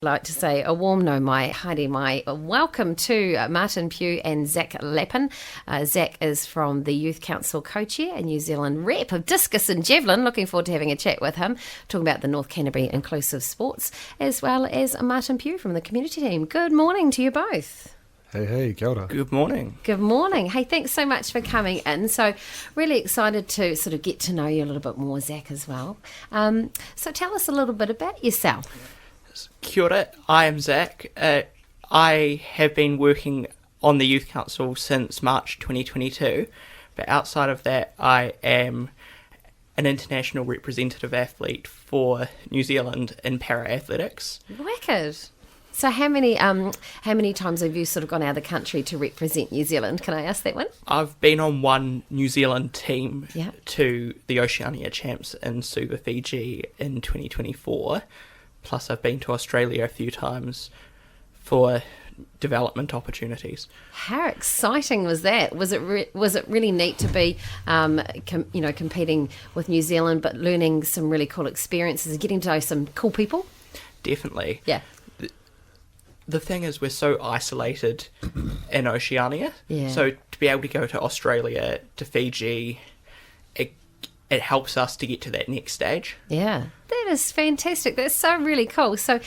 Like to say a warm no mai, haere mai. Welcome to Martin Pugh and Zach Lappin. Zach is from the Youth Council co-chair and New Zealand rep of discus and javelin. Looking forward to having a chat with him, talking about the North Canterbury inclusive sports, as well as Martin Pugh from the community team. Good morning to you both. Hey, kia ora. Good morning. Good morning. Hey, thanks so much for coming in. So really excited to sort of get to know you a little bit more, Zach, as well. So tell us a little bit about yourself. Kia ora, I am Zach. I have been working on the Youth Council since March 2022, but outside of that I am an international representative athlete for New Zealand in para-athletics. Wicked. So how many times have you sort of gone out of the country to represent New Zealand? Can I ask that one? I've been on one New Zealand team Yeah. to the Oceania Champs in Suva, Fiji in 2024. Plus, I've been to Australia a few times for development opportunities. How exciting was that? Was it really neat to be, competing with New Zealand, but learning some really cool experiences and getting to know some cool people? Definitely. Yeah. The thing is, we're so isolated in Oceania. Yeah. So to be able to go to Australia, to Fiji, it helps us to get to that next stage. Yeah, that is fantastic. That's so really cool. So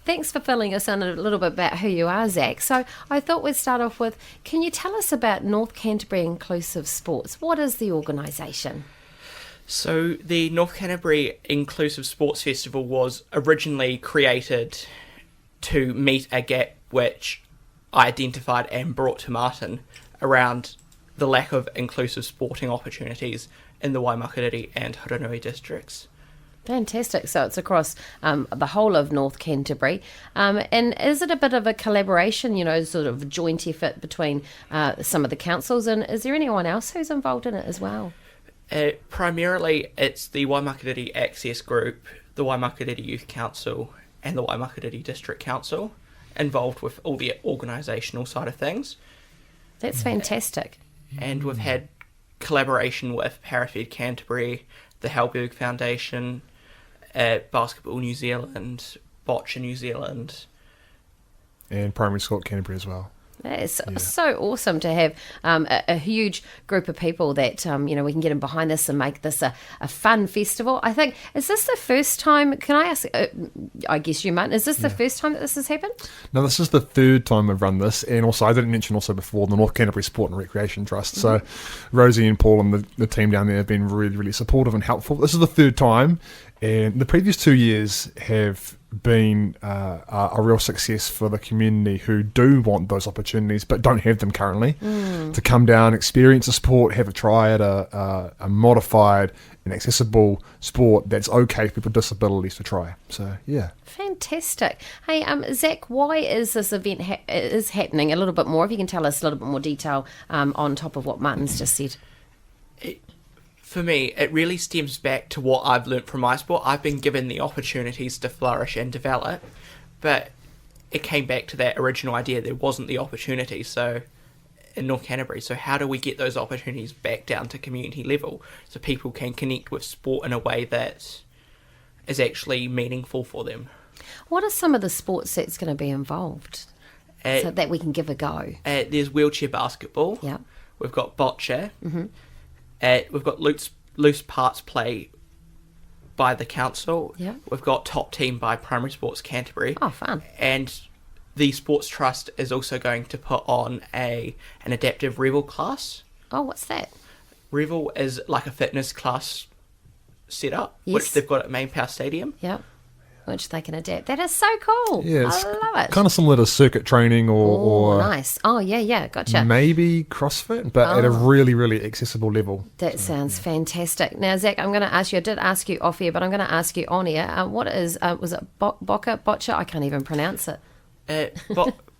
thanks for filling us in a little bit about who you are, Zach. So I thought we'd start off with, can you tell us about North Canterbury Inclusive Sports? What is the organisation? So the North Canterbury Inclusive Sports Festival was originally created to meet a gap which I identified and brought to Martin around the lack of inclusive sporting opportunities in the Waimakariri and Haranui districts. Fantastic. So it's across the whole of North Canterbury. And is it a bit of a collaboration, sort of joint effort between some of the councils? And is there anyone else who's involved in it as well? Primarily, it's the Waimakariri Access Group, the Waimakariri Youth Council, and the Waimakariri District Council involved with all the organisational side of things. That's fantastic. And we've had collaboration with Parafed Canterbury, the Halberg Foundation, Basketball New Zealand, Boccia New Zealand. And Primary School at Canterbury as well. It's so awesome to have a huge group of people that, we can get in behind this and make this a fun festival. I think, is this the first time, can I ask, I guess you, Martin, is this the first time that this has happened? No, this is the third time I've run this. And also, I didn't mention also before, the North Canterbury Sport and Recreation Trust. So Rosie and Paul and the team down there have been really, really supportive and helpful. This is the third time. And the previous 2 years have been a real success for the community who do want those opportunities but don't have them currently, to come down, experience the sport, have a try at a modified and accessible sport that's okay for people with disabilities to try. So, yeah. Fantastic. Hey, Zach, why is this event is happening? A little bit more, if you can tell us a little bit more detail on top of what Martin's just said. For me, it really stems back to what I've learnt from my sport. I've been given the opportunities to flourish and develop, but it came back to that original idea. There wasn't the opportunity in North Canterbury. So how do we get those opportunities back down to community level so people can connect with sport in a way that is actually meaningful for them? What are some of the sports that's going to be involved so that we can give a go? There's wheelchair basketball. Yeah. We've got boccia. We've got loose parts play by the council. Yeah. We've got top team by Primary Sports Canterbury. Oh, fun. And the Sports Trust is also going to put on an adaptive Revel class. Oh, what's that? Revel is like a fitness class setup, Yes. which they've got at Main Power Stadium. Yep. Which they can adapt. That is so cool. Yeah, it's I love it. kind of similar to circuit training or nice. Oh, yeah, gotcha. maybe CrossFit, but at a really, really accessible level. That sounds fantastic. Now, Zach, I'm going to ask you, I did ask you off air, but I'm going to ask you on air. What is, was it Boccia? I can't even pronounce it.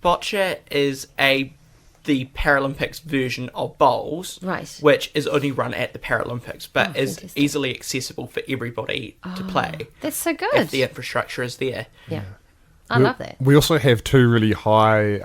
Boccia is the Paralympics version of bowls, Right. which is only run at the Paralympics, but is fantastic. easily accessible for everybody to play. That's so good. If the infrastructure is there. Yeah. I love that. We also have two really high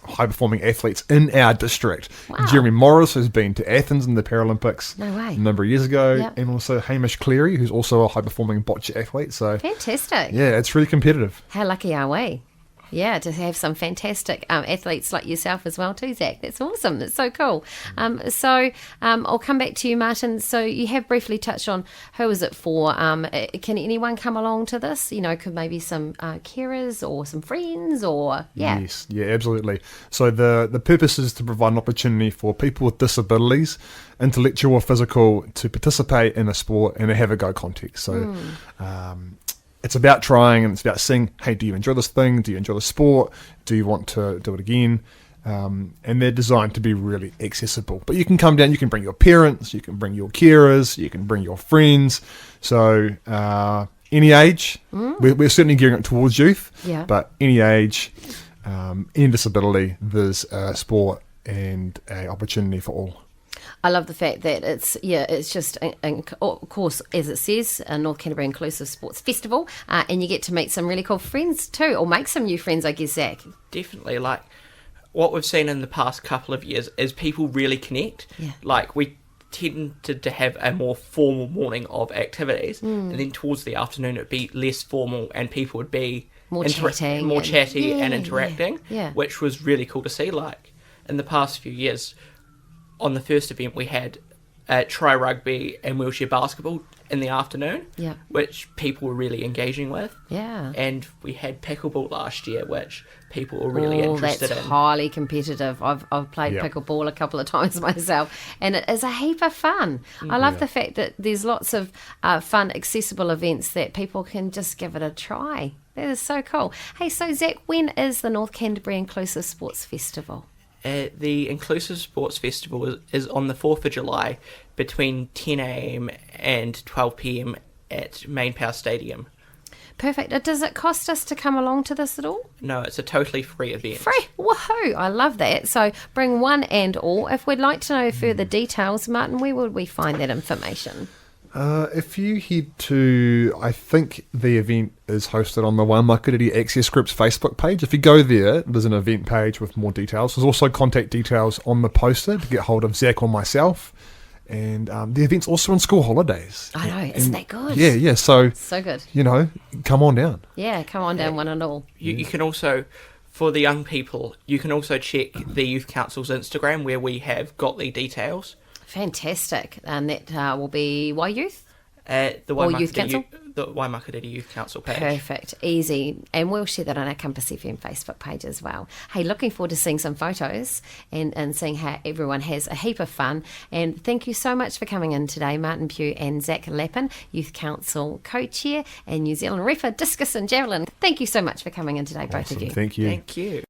high-performing athletes in our district. Wow. Jeremy Morris has been to Athens in the Paralympics No way. a number of years ago, Yep. and also Hamish Cleary, who's also a high-performing bocce athlete. So, Fantastic. yeah, it's really competitive. How lucky are we? Yeah, to have some fantastic athletes like yourself as well too, Zach. That's awesome. That's so cool. I'll come back to you, Martin. So you have briefly touched on who is it for. Can anyone come along to this? You know, could maybe some carers or some friends or, yeah. Yes, yeah, absolutely. So the purpose is to provide an opportunity for people with disabilities, intellectual or physical, to participate in a sport in a have-a-go context. So it's about trying, and it's about seeing, hey, do you enjoy this thing? Do you enjoy the sport? Do you want to do it again? And they're designed to be really accessible. But you can come down, you can bring your parents, you can bring your carers, you can bring your friends. So any age, we're certainly gearing it towards youth, Yeah. but any age, any disability, there's a sport and an opportunity for all. I love the fact that it's just, of course, as it says, a North Canterbury Inclusive Sports Festival, and you get to meet some really cool friends too, or make some new friends, I guess, Zach. Definitely, like what we've seen in the past couple of years is people really connect. Yeah. Like we tended to have a more formal morning of activities, and then towards the afternoon it'd be less formal, and people would be More chatting more and- chatty yeah, and interacting, yeah. which was really cool to see. Like in the past few years, on the first event we had try rugby and wheelchair basketball in the afternoon, Yeah. which people were really engaging with. Yeah. And we had pickleball last year, which people were really interested that's in. highly competitive. I've played Yeah. pickleball a couple of times myself, and it is a heap of fun. I love the fact that there's lots of fun, accessible events that people can just give it a try. That is so cool. Hey, so Zach, when is the North Canterbury Inclusive Sports Festival? The Inclusive Sports Festival is on the 4th of July between 10 a.m. and 12 p.m. at Main Power Stadium. Perfect. Does it cost us to come along to this at all? No, it's a totally free event. Free. Woohoo. I love that. So bring one and all. If we'd like to know further details, Martin, where would we find that information? If you head to, I think the event is hosted on the Waimakariri Access Group's Facebook page. If you go there, there's an event page with more details. There's also contact details on the poster to get hold of Zach or myself. And the event's also on school holidays. I know. Isn't that good? Yeah. So, So good. come on down. Yeah, come on down, one and all. You can also, for the young people, you can also check the Youth Council's Instagram where we have got the details. Fantastic. And that will be Y Youth? The Or Youth Council? The Waimakariri Youth Council page. Perfect. Easy. And we'll share that on our Compass FM Facebook page as well. Hey, looking forward to seeing some photos and seeing how everyone has a heap of fun. And thank you so much for coming in today, Martin Pugh and Zach Lappin, Youth Council Co-Chair and New Zealand Refa, Discus and Javelin. Thank you so much for coming in today, both of Awesome. you. Thank you. Thank you.